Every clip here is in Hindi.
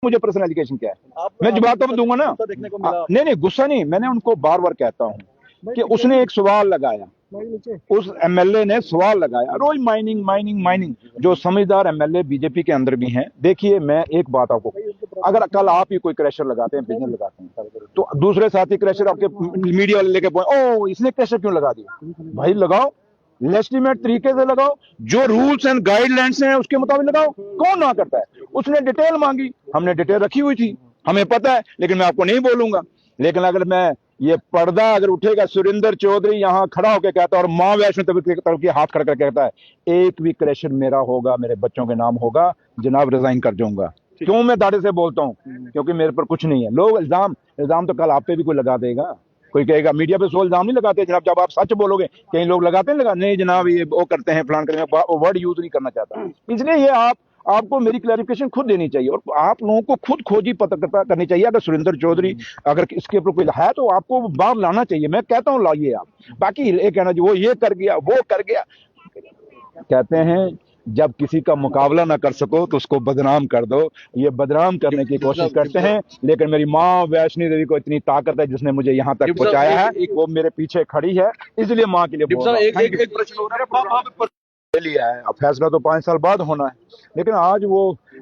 मुझे पर्सनल एजुकेशन क्या है, मैं जवाब तो दूंगा ना। नहीं नहीं, गुस्सा नहीं, मैंने उनको बार बार कहता हूँ कि उसने एक सवाल लगाया, उस एमएलए ने सवाल लगाया, रोज माइनिंग माइनिंग माइनिंग। जो समझदार एमएलए बीजेपी के अंदर भी हैं, देखिए मैं एक बात आपको, अगर कल आप ही कोई क्रैशर लगाते हैं, बिजनेस लगाते हैं, तो दूसरे साथी क्रैशर आपके मीडिया वाले लेके ओ इसने क्रैशर क्यों लगा दिया, भाई लगाओ, लेजिटिमेट तरीके से लगाओ, जो रूल्स एंड गाइडलाइंस हैं उसके मुताबिक लगाओ। कौन ना करता है? उसने डिटेल मांगी, हमने डिटेल रखी हुई थी, हमें पता है, लेकिन मैं आपको नहीं बोलूंगा। लेकिन अगर मैं ये पर्दा अगर उठेगा, सुरेंद्र चौधरी यहाँ खड़ा होकर कहता है और मां वैष्णो तरफ की हाथ खड़ा करके कहता है एक भी क्रैशर मेरा होगा, मेरे बच्चों के नाम होगा, जनाब रिजाइन कर जाऊंगा। क्यों मैं दाढ़ी से बोलता हूँ? क्योंकि मेरे पर कुछ नहीं है। लोग इल्जाम तो कल आप पे भी कोई लगा देगा, कोई कहेगा मीडिया पे सो इल्जाम नहीं लगाते जनाब, जब आप सच बोलोगे कई लोग लगाते हैं, लगा नहीं जनाब ये वो करते हैं फलान करते हैं, वो वर्ड यूज नहीं करना चाहता। इसलिए ये आपको मेरी क्लैरिफिकेशन खुद देनी चाहिए और आप लोगों को खुद खोजी पत्रकारिता करनी चाहिए। अगर सुरेंद्र चौधरी अगर इसके ऊपर कोई है तो आपको बाहर लाना चाहिए, मैं कहता हूँ लाइए आप। बाकी ये कहना जी वो ये कर गया वो कर गया, कहते हैं जब किसी का मुकाबला ना कर सको तो उसको बदनाम कर दो। ये बदनाम करने की कोशिश करते हैं, लेकिन मेरी माँ वैष्णो देवी को इतनी ताकत है जिसने मुझे यहाँ तक पहुंचाया है, वो मेरे पीछे खड़ी है, इसलिए माँ के लिए बोल रहा हूं। एक प्रश्न हो रहा है, लिया है, अब फैसला तो 5 साल बाद होना है, लेकिन आज वो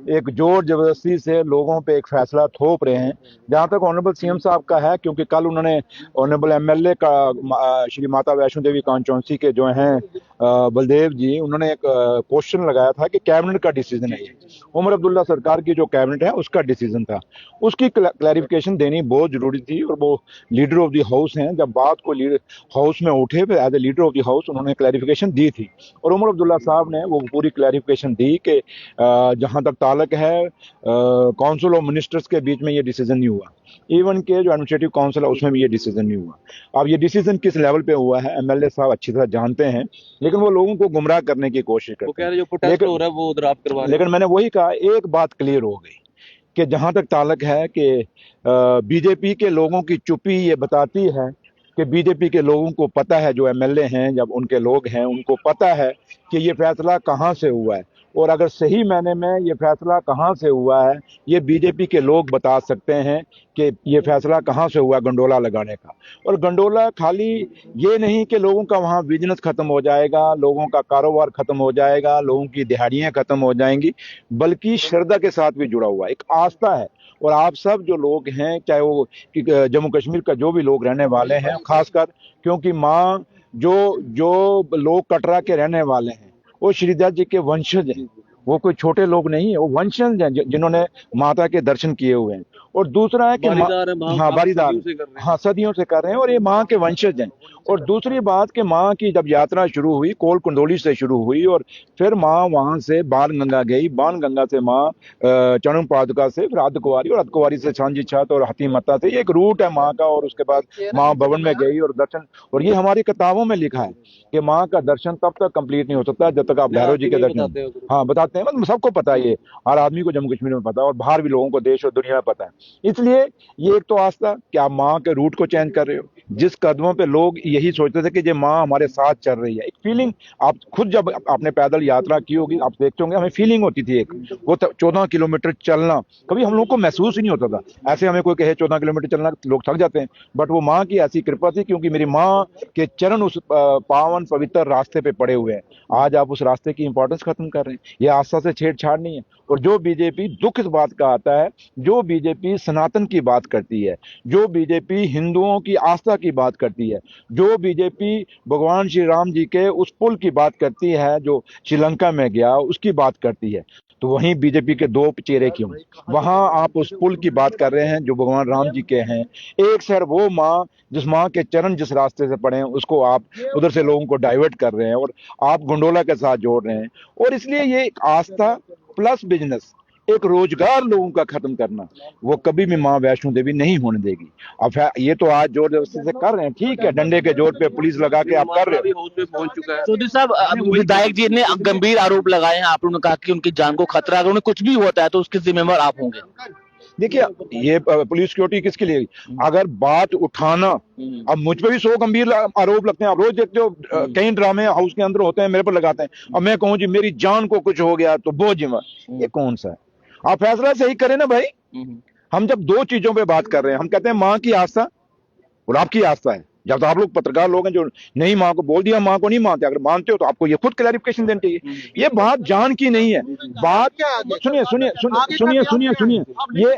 एक जोर जबरदस्ती से लोगों पे एक फैसला थोप रहे हैं। जहां तक ऑनरेबल सीएम साहब का है, क्योंकि कल उन्होंने ऑनरेबल एमएलए का श्री माता वैष्णो देवी कांचौंसी के जो हैं बलदेव जी, उन्होंने एक क्वेश्चन लगाया था कि कैबिनेट का डिसीजन है, उमर अब्दुल्ला सरकार की जो कैबिनेट है उसका डिसीजन था, उसकी क्लैरिफिकेशन देनी बहुत जरूरी थी। और वो लीडर ऑफ द हाउस हैं, जब बात को हाउस में उठे as a leader of the house उन्होंने क्लैरिफिकेशन दी थी और उमर अब्दुल्ला साहब ने वो पूरी क्लैरिफिकेशन दी कि जहां तक ताल्लुक है काउंसिल ऑफ मिनिस्टर्स के बीच में ये डिसीजन नहीं हुआ, इवन के जो एडमिनिस्ट्रेटिव काउंसिल है उसमें भी ये डिसीजन नहीं हुआ। अब ये डिसीजन किस लेवल पे हुआ है एमएलए साहब अच्छी तरह जानते हैं, लेकिन वो लोगों को गुमराह करने की कोशिश करते हैं। जो प्रोटेस्ट हो रहा है वो उधर आप करवा रहे हैं। लेकिन मैंने वही कहा, एक बात क्लियर हो गई कि जहां तक ताल्लुक है कि बीजेपी के लोगों की चुप्पी ये बताती है कि बीजेपी के लोगों को पता है, जो एमएलए हैं जब उनके लोग हैं उनको पता है कि ये फैसला कहां से हुआ है, और अगर सही मायने में ये फैसला कहां से हुआ है ये बीजेपी के लोग बता सकते हैं कि ये फैसला कहां से हुआ गंडोला लगाने का। और गंडोला खाली ये नहीं कि लोगों का वहां बिजनेस खत्म हो जाएगा, लोगों का कारोबार खत्म हो जाएगा, लोगों की दिहाड़ियां खत्म हो जाएंगी, बल्कि श्रद्धा के साथ भी जुड़ा हुआ एक आस्था है। और आप सब जो लोग हैं, चाहे वो जम्मू कश्मीर का जो भी लोग रहने वाले हैं, खासकर क्योंकि माँ जो जो लोग कटरा के रहने वाले हैं वो श्रीदास जी के वंशज हैं, वो कोई छोटे लोग नहीं है, वो वंशज हैं जिन्होंने माता के दर्शन किए हुए हैं। और दूसरा है कि हाँ बारीदार, हाँ सदियों से कर रहे हैं और ये माँ के वंशज हैं। और दूसरी बात कि माँ की जब यात्रा शुरू हुई कोल कुंडोली से शुरू हुई और फिर माँ वहां से बाण गंगा गई, बाण गंगा से माँ चरण पादुका से फिर अर्धकुंवारी और अर्धकुंवारी से सांझी छत और हाथी माता से, ये एक रूट है माँ का। और उसके बाद माँ भवन में गई और दर्शन, और ये हमारी किताबों में लिखा है कि माँ का दर्शन तब तक कंप्लीट नहीं हो सकता जब तक आप भैरव जी के दर्शन, हाँ बताते हैं, मतलब सबको पता है, ये हर आदमी को जम्मू कश्मीर में पता है और बाहर भी लोगों को देश और दुनिया में पता है। इसलिए ये एक तो आस्था कि आप माँ के रूट को चेंज कर रहे हो, जिस कदमों पे लोग यही सोचते थे कि ये माँ हमारे साथ चल रही है, एक फीलिंग आप खुद जब आपने पैदल यात्रा की होगी आप देखते होंगे, हमें फीलिंग होती थी एक, वो 14 किलोमीटर चलना कभी हम लोग को महसूस ही नहीं होता था। ऐसे हमें कोई कहे 14 किलोमीटर चलना लोग थक जाते हैं, बट वो माँ की ऐसी कृपा थी क्योंकि मेरी माँ के चरण उस पावन पवित्र रास्ते पे पड़े हुए हैं। आज आप उस रास्ते की इंपॉर्टेंस खत्म कर रहे हैं, ये आस्था से छेड़छाड़ नहीं है। और जो बीजेपी, दुख इस बात का आता है, जो बीजेपी सनातन की बात करती है, जो बीजेपी हिंदुओं की आस्था की बात करती है, जो बीजेपी भगवान श्री राम जी के उस पुल की बात करती है जो श्रीलंका में गया उसकी बात करती है, तो वहीं बीजेपी के दो चेहरे क्यों? वहां आप उस पुल की बात कर रहे हैं जो भगवान राम जी के हैं। एक सर वो माँ जिस माँ के चरण जिस रास्ते से पड़े हैं उसको आप उधर से लोगों को डाइवर्ट कर रहे हैं और आप गुंडोला के साथ जोड़ रहे हैं। और इसलिए ये आस्था प्लस बिजनेस, एक रोजगार लोगों का खत्म करना, वो कभी भी माँ वैष्णो देवी नहीं होने देगी। अब ये तो आज जोर जबरदस्ती से कर रहे हैं, ठीक है, डंडे के जोर पे पुलिस लगा के आप कर रहे हो। पहुंच चुका है चौधरी साहब, विधायक जी ने गंभीर आरोप लगाए हैं, आप लोगों ने कहा कि उनकी जान को खतरा, अगर उन्हें कुछ भी होता है तो उसके जिम्मेवार आप होंगे। देखिए ये पुलिस सिक्योरिटी किसके लिए, अगर बात उठाना, अब मुझ पे भी 100 गंभीर आरोप लगते हैं, आप रोज देखते हो कई ड्रामे हाउस के अंदर होते हैं, मेरे पर लगाते हैं। अब मैं कहूँ जी मेरी जान को कुछ हो गया तो वो जिम्मेदार, ये कौन सा है? आप फैसला सही करें ना भाई। हम जब दो चीजों पे बात कर रहे हैं, हम कहते हैं माँ की आस्था और आपकी आस्था है। जब तो आप लोग पत्रकार लोग हैं जो नहीं, माँ को बोल दिया, माँ को नहीं मानते, अगर मानते हो तो आपको ये खुद क्लैरिफिकेशन देनी चाहिए। ये बात जान की नहीं है, बात सुनिए सुनिए सुनिए सुनिए सुनिए, ये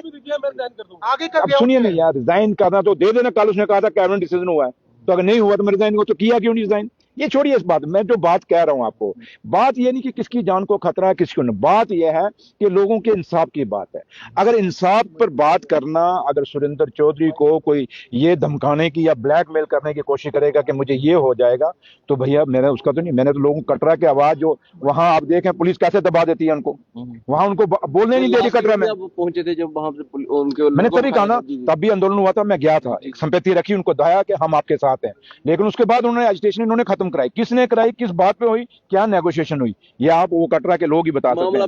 अब सुनिए नहीं यार, रिजाइन करना तो दे देना, कल उसने कहा था कैबिनेट डिसीजन हुआ है, तो अगर नहीं हुआ तो मैं रिजाइन को, तो किया क्यों नहीं रिजाइन? ये छोड़िए इस बात, मैं जो बात कह रहा हूं आपको, बात ये नहीं कि किसकी जान को खतरा है किसको नहीं, बात यह है कि लोगों के इंसाफ की बात है। अगर इंसाफ पर बात करना, अगर सुरेंद्र चौधरी को कोई ये धमकाने की या ब्लैकमेल करने की कोशिश करेगा कि मुझे ये हो जाएगा, तो भैया मैंने उसका तो नहीं, मैंने तो लोगों को कटरा की आवाज जो वहां आप देखें पुलिस कैसे दबा देती है उनको, वहां उनको बोलने नहीं दे रही कटरा में। पहुंचे थे जब वहां से उनके, मैंने तभी कहा ना, तब भी आंदोलन हुआ था, मैं गया था, एक संपत्ति रखी, उनको दया कि हम आपके साथ हैं, लेकिन उसके बाद उन्होंने एजिटेशन इन्होंने खत्म कराई। किसने कराई, किस बात पे हुई, क्या नेगोशिएशन हुई, ये आप वो कटरा के लोग ही बता सकते हैं।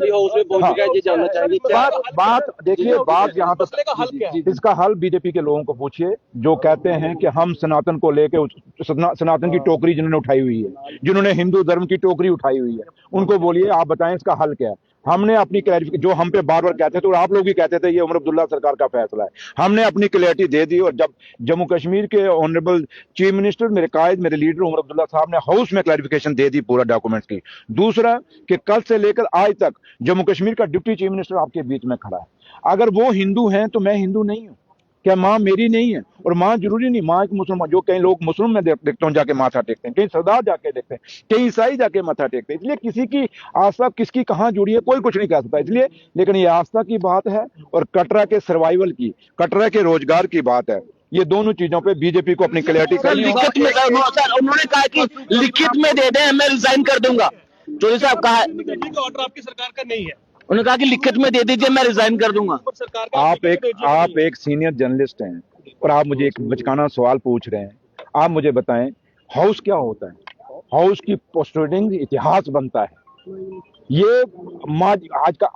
बात देखिए, बात यहाँ पर इसका हल बीजेपी के लोगों को पूछिए जो कहते हैं कि हम सनातन को लेके, सनातन की टोकरी जिन्होंने उठाई हुई है, जिन्होंने हिंदू धर्म की टोकरी उठाई हुई है, उनको बोलिए, आप बताएं इसका हल क्या है। हमने अपनी क्लैरिफिकेशन, जो हम पे बार बार कहते थे और आप लोग भी कहते थे ये उमर अब्दुल्ला सरकार का फैसला है, हमने अपनी क्लैरिटी दे दी। और जब जम्मू कश्मीर के ऑनरेबल चीफ मिनिस्टर, मेरे कायद, मेरे लीडर उमर अब्दुल्ला साहब ने हाउस में क्लैरिफिकेशन दे दी पूरा डॉक्यूमेंट्स की। दूसरा कि कल से लेकर आज तक जम्मू कश्मीर का डिप्टी चीफ मिनिस्टर आपके बीच में खड़ा है, अगर वो हिंदू हैं तो मैं हिंदू नहीं हूँ, क्या माँ मेरी नहीं है? और माँ जरूरी नहीं, माँ एक मुसलमान, जो कई लोग मुस्लिम में देखता हूँ जाके माथा टेकते हैं, कई सरदार जाके देखते हैं, कई ईसाई जाके माथा टेकते हैं। इसलिए किसी की आस्था किसकी कहाँ जुड़ी है कोई कुछ नहीं कह सकता, इसलिए, लेकिन ये आस्था की बात है और कटरा के सर्वाइवल की, कटरा के रोजगार की बात है। ये दोनों चीजों पे बीजेपी को अपनी क्लैरिटी करनी है। लिखित में सर उन्होंने कहा कि लिखित में दे दें, मैं रिजाइन कर दूंगा। चौधरी साहब कहा ऑर्डर आपकी सरकार का नहीं है, उन्होंने कहा कि लिखित में दे दीजिए, मैं रिजाइन कर दूंगा। आप एक सीनियर जर्नलिस्ट हैं और आप मुझे एक बचकाना सवाल पूछ रहे हैं। आप मुझे बताएं हाउस क्या होता है? हाउस की पोस्टरिंग इतिहास बनता है। ये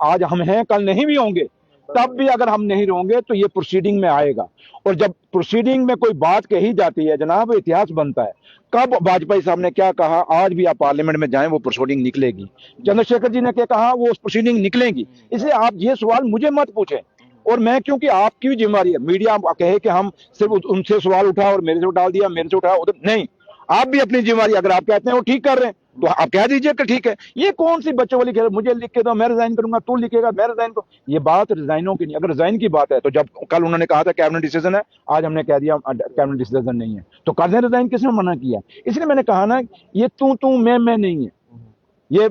आज हम हैं, कल नहीं भी होंगे, तब भी अगर हम नहीं होंगे तो ये प्रोसीडिंग में आएगा, और जब प्रोसीडिंग में कोई बात कही जाती है जनाब, इतिहास बनता है। कब वाजपेयी साहब ने क्या कहा, आज भी आप पार्लियामेंट में जाएं वो प्रोसीडिंग निकलेगी। चंद्रशेखर जी ने क्या कहा, वो प्रोसीडिंग निकलेगी। इसलिए आप ये सवाल मुझे मत पूछें, और मैं, क्योंकि आपकी भी जिम्मेदारी है, मीडिया कहे कि हम सिर्फ उनसे सवाल उठा और मेरे से उठा दिया, मेरे से उठाया उधर, नहीं, आप भी अपनी जिम्मेदारी, अगर आप कहते हैं वो ठीक कर रहे हैं तो आप कह दीजिए कि ठीक है। ये कौन सी बच्चों वाली खेल, मुझे लिख के दो मैं रिजाइन करूंगा, तू लिखेगा मैं रिजाइन करूंगा, ये बात रिजाइनों की नहीं। अगर रिजाइन की बात है तो जब कल उन्होंने कहा था कैबिनेट डिसीजन है, आज हमने कह दिया कैबिनेट डिसीजन नहीं है, तो कर दें रिजाइन, किसने मना किया? इसलिए मैंने कहा ना, ये तू मैं नहीं है, ये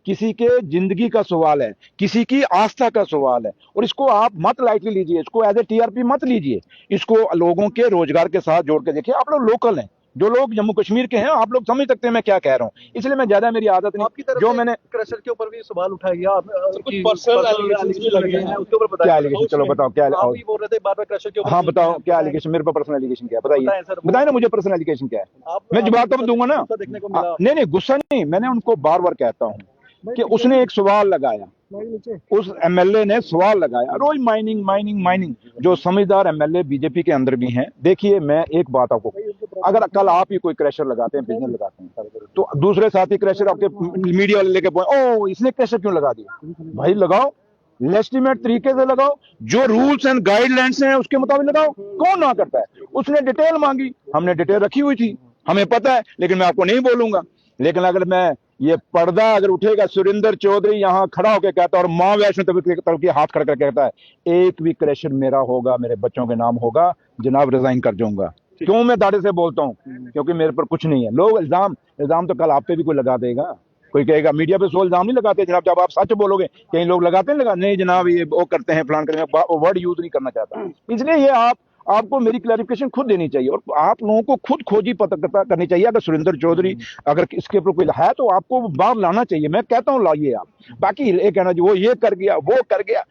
किसी के जिंदगी का सवाल है, किसी की आस्था का सवाल है, और इसको आप मत लाइटली लीजिए, इसको एज ए टीआरपी मत लीजिए, इसको लोगों के रोजगार के साथ जोड़ के देखिए। आप लोग लोकल हैं, जो लोग जम्मू कश्मीर के हैं, आप लोग समझ सकते हैं मैं क्या कह रहा हूं, इसलिए मैं ज्यादा, मेरी आदत नहीं, जो मैंने क्रशर के ऊपर भी सवाल उठाया गया, कुछ पर्सनल एलिगेशंस भी लगे हैं, उसके ऊपर बताइए क्या एलिगेशन, चलो बताओ क्या, आप भी बोल रहे थे बार बार क्रशर के ऊपर। हाँ बताओ क्या एलिगेशन, मेरे पर पर्सनल एलिगेशन क्या है, बताइए ना मुझे पर्सनल एलिगेशन क्या है, मैं जवाब तो दूंगा ना। नहीं गुस्सा नहीं, मैंने उनको बार बार कहता हूँ कि उसने एक सवाल लगाया, उस एमएलए ने सवाल लगाया, रोज माइनिंग माइनिंग माइनिंग, जो समझदार एमएलए बीजेपी के अंदर भी हैं। देखिए मैं एक बात आपको, अगर कल आप ही कोई क्रैशर लगाते हैं, बिजनेस लगाते हैं, तो दूसरे साथी क्रैशर आपके मीडिया वाले लेके ओ इसने क्रैशर क्यों लगा दिया? भाई लगाओ, लेजिटिमेट तरीके से लगाओ, जो रूल्स एंड गाइडलाइंस हैं उसके मुताबिक लगाओ। कौन ना करता है? उसने डिटेल मांगी, हमने डिटेल रखी हुई थी, हमें पता है, लेकिन मैं आपको नहीं बोलूंगा। लेकिन अगर मैं ये पर्दा अगर उठेगा, सुरेंद्र चौधरी यहाँ खड़ा होकर कहता है और माँ वैष्णो तरफ हाथ खड़ा कर कहता है, एक भी क्रैशर मेरा होगा, मेरे बच्चों के नाम होगा, जनाब रिजाइन कर जाऊंगा। क्यों मैं दाढ़ी से बोलता हूँ? क्योंकि मेरे पर कुछ नहीं है। लोग इल्जाम तो कल आप पे भी कोई लगा देगा, कोई कहेगा मीडिया पे सो इल्जाम नहीं लगाते जनाब, जब आप सच बोलोगे। कई लोग लगाते हैं, नहीं जनाब ये वो करते हैं, फलान करते हैं, वर्ड यूज नहीं करना चाहता। इसलिए ये आपको मेरी क्लैरिफिकेशन खुद देनी चाहिए, और आप लोगों को खुद खोजी पत्रकारिता करनी चाहिए। अगर सुरेंद्र चौधरी अगर इसके ऊपर कोई है तो आपको बाहर लाना चाहिए, मैं कहता हूँ लाइए आप। बाकी ये कहना वो ये कर गया वो कर गया,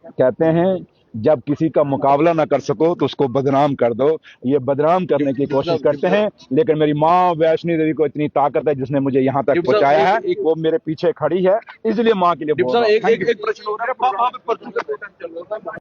कहते हैं जब किसी का मुकाबला ना कर सको तो उसको बदनाम कर दो। ये बदनाम करने की कोशिश करते हैं, लेकिन मेरी माँ वैष्णो देवी को इतनी ताकत है जिसने मुझे यहाँ तक पहुंचाया है, वो मेरे पीछे खड़ी है, इसलिए माँ के लिए बोल रहा हूं।